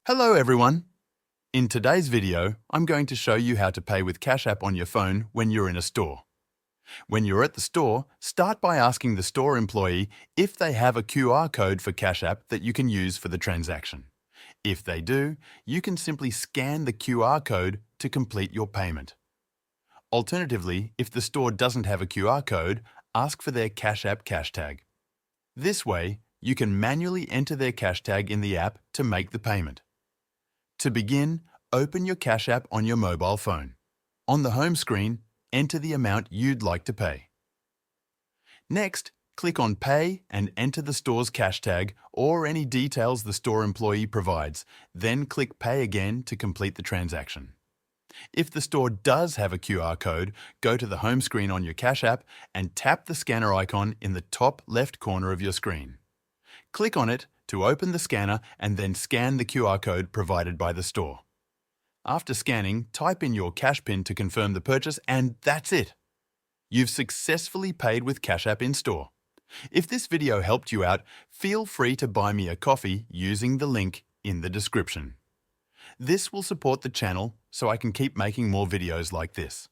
Hello everyone! In today's video, I'm going to show you how to pay with Cash App on your phone when you're in a store. When you're at the store, start by asking the store employee if they have a QR code for Cash App that you can use for the transaction. If they do, you can simply scan the QR code to complete your payment. Alternatively, if the store doesn't have a QR code, ask for their Cash App cash tag. This way, you can manually enter their cash tag in the app to make the payment. To begin, open your Cash App on your mobile phone. On the home screen, enter the amount you'd like to pay. Next, click on Pay and enter the store's cash tag or any details the store employee provides, then click Pay again to complete the transaction. If the store does have a QR code, go to the home screen on your Cash App and tap the scanner icon in the top left corner of your screen. Click on it to open the scanner and then scan the QR code provided by the store. After scanning, type in your cash PIN to confirm the purchase and that's it! You've successfully paid with Cash App in store. If this video helped you out, feel free to buy me a coffee using the link in the description. This will support the channel so I can keep making more videos like this.